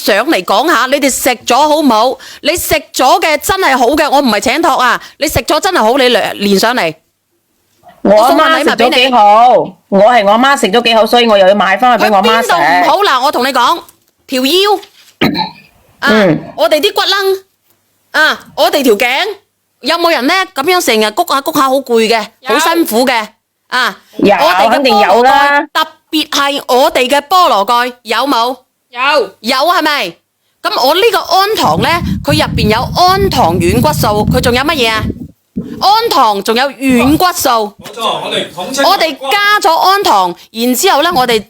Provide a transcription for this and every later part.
上嚟講下，你哋食咗好唔好？你食咗嘅真係好嘅，我唔係請託啊！你食咗真係好，你連上嚟。我阿媽食咗幾好，我係我阿媽食咗幾好，所以我又要買翻去俾我阿媽食。佢邊度唔好嗱？我同你講，條腰我哋啲骨楞我哋條頸，有冇人咧咁樣成日谷下谷下好攰嘅，好辛苦嘅有，我哋肯定有啦。特別係我哋嘅菠蘿蓋有冇？有係咪？咁我呢個安糖咧，佢入邊有安糖軟骨素，佢仲有乜嘢啊？安糖仲有軟骨素。冇錯，我哋統稱。我哋加咗安糖，然之後咧，我哋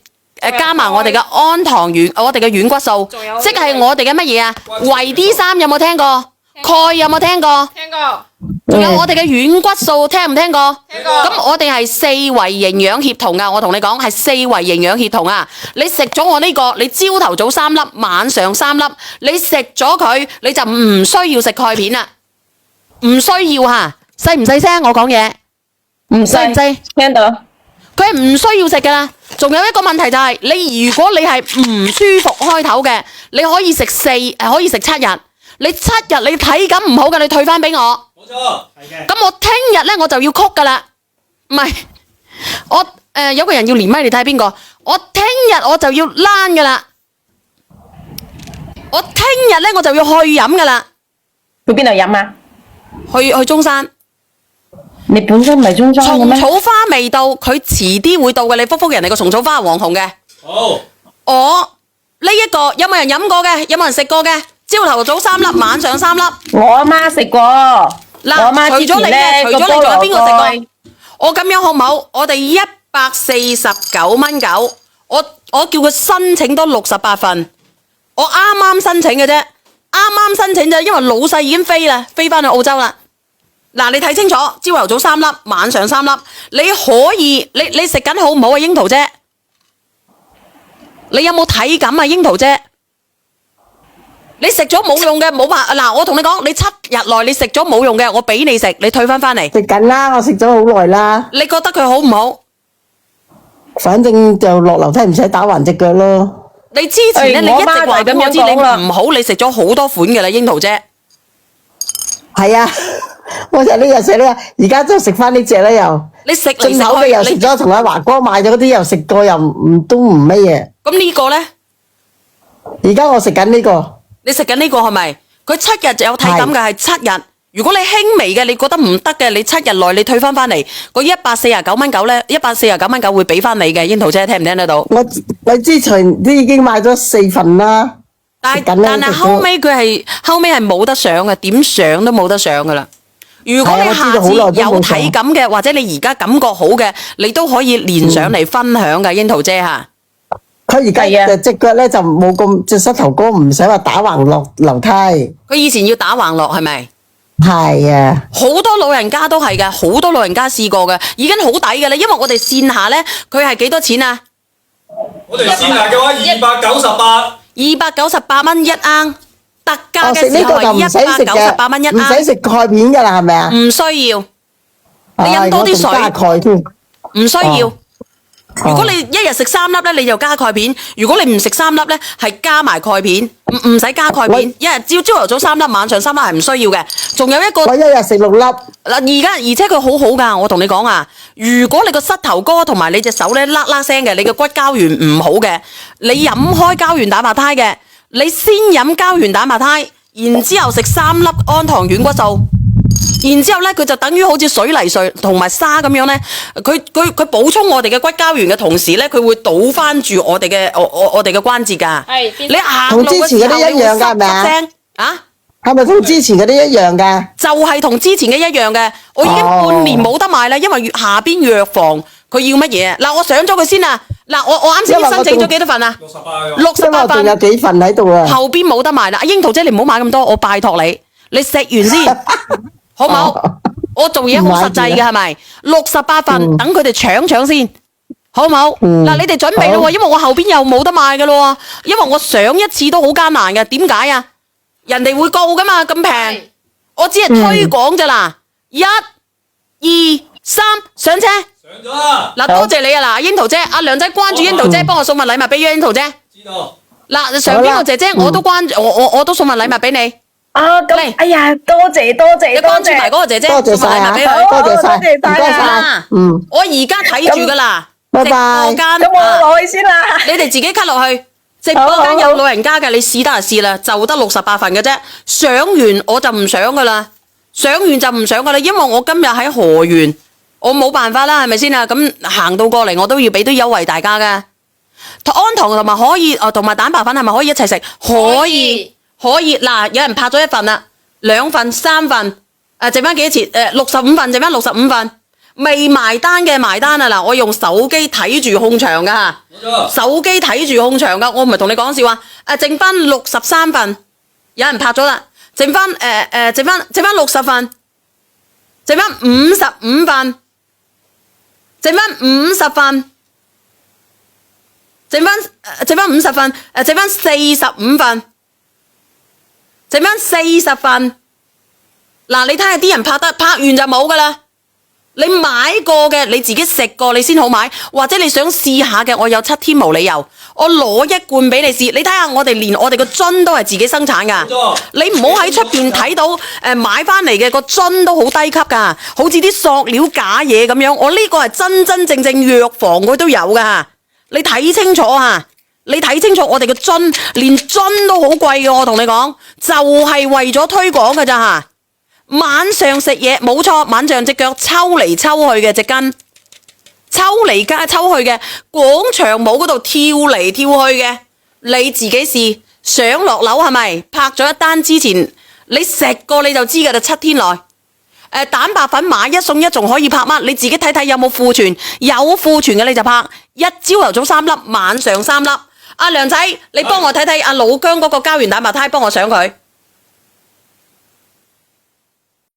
加埋我哋嘅安糖我哋嘅軟骨素，即係我哋嘅乜嘢啊？維 D3有冇聽過？鈣有冇聽過？聽過。仲有我哋嘅軟骨素，聽唔聽過？聽過。咁我哋係4維營養協同啊！我同你講係4維營養協同啊！你食咗我呢個，你朝頭早3粒，晚上3粒，你食咗佢，你就唔需要食鈣片啦，唔需要吓，細唔細聲？我講嘢，唔細唔細？聽到。佢係唔需要食噶啦。仲有一個問題就係，你如果你係唔舒服開頭嘅，你可以食可以食7日。你7日你體感唔好嘅，你退翻俾我。冇錯，係嘅。咁我聽日咧我就要曲噶啦，唔係我有個人要連麥，你睇下邊個？我聽日我就要躝噶啦，我聽日咧我就要去飲噶啦。去邊度飲啊？去中山。你本身唔係中山嘅咩？蟲草花未到，佢遲啲會到嘅。你覆人哋個蟲草花係黃紅嘅。好。我呢一個有冇人飲過嘅？有冇人食過嘅？朝頭早3粒，晚上3粒。我阿媽食過。嗱，我阿媽之前咧除咗你仲有邊個食過？過？我咁樣好唔好？我哋149.9蚊，我叫佢申請多68份，我啱啱申請嘅啫，啱啱申請啫，因為老細已經飛啦，飛翻去澳洲啦。嗱，你睇清楚，朝頭早3粒，晚上3粒，你可以，你食緊好唔好啊，櫻桃姐？你有冇體感啊，櫻桃姐？你食咗冇用嘅，冇辦法。嗱，我同你講，你7日內你食咗冇用嘅，我俾你食，你退翻嚟。食緊啦，我食咗好耐啦。你覺得佢好唔好？反正就落樓梯唔使打橫隻腳咯。你之前咧，你一直話俾我知你唔好，你食咗好多款嘅啦，櫻桃姐。係啊，我就呢日食呢，而家就食翻呢隻啦又。你食嚟進口嘅又食咗，同阿華哥買咗嗰啲又食過，又都唔乜嘢。咁呢個咧？而家我食緊呢個。你食緊呢個係咪？佢7日就有體感嘅，係7日。如果你輕微嘅，你覺得唔得嘅，你7日內你退翻嚟，個149.9蚊咧，149.9蚊會俾翻你嘅，櫻桃姐聽唔聽得到？我之前都已經買咗4份啦。但係後尾係冇得上嘅，點上都冇得上噶啦。如果你下次有體感嘅，或者你而家感覺好嘅，你都可以連上嚟分享嘅，櫻桃姐吓。佢而家隻腳咧就冇咁隻膝頭哥唔使話打橫落樓梯。佢以前要打橫落係咪？係啊，好多老人家都係嘅，好多老人家試過嘅，已經好抵嘅啦。因為我哋線下咧，佢係幾多錢啊？我哋線下嘅話298蚊一盎，特價嘅時候係198蚊一盎，唔使食鈣片噶啦，係咪啊？唔需要，你飲多啲水。加鈣添，唔需要。如果你一日食3粒咧，你就加鈣片；如果你唔食3粒咧，係加埋鈣片，唔使加鈣片。一日朝頭早3粒，晚上3粒係唔需要嘅。仲有一個，我一日食6粒。嗱，而且佢好好噶，我同你講啊，如果你個膝頭哥同埋你隻手咧啦啦聲嘅，你個骨膠原唔好嘅，你飲開膠原蛋白肽嘅，你先飲膠原蛋白肽，然之後食3粒安糖軟骨素。然之後咧，佢就等於好似水泥碎同埋沙咁樣咧，佢補充我哋嘅骨膠原嘅同時咧，佢會倒翻住我哋嘅我哋嘅關節㗎。係，你行路嘅時候你會濕濕聲啊？係咪同之前嗰啲一樣㗎？就係同之前嘅一樣嘅。我已經半年冇得賣啦，因為下邊藥房佢要乜嘢？嗱，我上咗佢先啊！嗱，我啱先申請咗幾多份啊？68份。仲有幾份喺度啊？後邊冇得賣啦，阿櫻桃姐你唔好買咁多，我拜託你，你食完先。好唔好？我做嘢好實際嘅係咪？68份，等佢哋搶先，好唔好？嗱，你哋準備咯，因為我後邊又冇得賣嘅咯，因為我上一次都好艱難嘅，點解啊？人哋會告噶嘛，咁平，我只係推廣咋啦？1、2、3，上車。上咗啦。嗱，多謝你啊！嗱，櫻桃姐，阿梁仔關注櫻桃姐，幫我送份禮物俾櫻桃姐。知道。嗱，上邊個姐姐我都我都送份禮物俾你。啊，咁嚟哎呀，多謝你關注埋嗰個姐姐，多謝晒啊，送份禮物俾佢。多謝晒，多謝晒唔該晒啊，我而家睇住噶啦，拜拜直播間咁我攞去先啦。你哋自己 cut 落去。直播間有老人家嘅，你試得就試啦，就得68份嘅啫。上完我就唔上噶啦，上完就唔上噶啦，因為我今日喺河源，我冇辦法啦，係咪先啊？咁行到過嚟，我都要俾啲優惠大家嘅。安糖同埋可以，同埋蛋白粉係咪可以一齊食？可以。嗱，有人拍咗1份啦，2份、3份，剩翻幾多錢？65份，剩翻65份。未埋單嘅埋單啊！嗱，我用手機睇住控場噶，手機睇住控場噶，我唔係同你講笑啊！剩翻63份，有人拍咗啦，剩翻60份，剩翻55份，剩翻50份，剩翻50份，剩翻45份，剩翻40份。嗱，你睇下啲人拍完就冇噶啦。你買過嘅，你自己食過，你先好買，或者你想試下嘅，我有7天無理由，我攞1罐俾你試。你睇下，我哋連我哋個樽都係自己生產噶，你唔好喺出邊睇到買翻嚟嘅個樽都好低級噶，好似啲塑料假嘢咁樣。我呢個係真真正正藥房佢都有噶，你睇清楚啊！你睇清楚，我哋個樽連樽都好貴嘅，我同你講，就係為咗推廣噶咋吓。晚上食嘢冇錯，晚上隻腳抽嚟抽去嘅隻筋，抽嚟加抽去嘅，廣場舞嗰度跳嚟跳去嘅，你自己試。上落樓係咪拍咗一單之前，你食過你就知噶啦。7天內，蛋白粉買1送1仲可以拍乜？你自己睇睇有冇庫存，有庫存嘅你就拍。朝頭早3粒，晚上3粒。阿梁仔，你幫我睇睇阿老姜嗰個膠原蛋白肽，幫我上佢。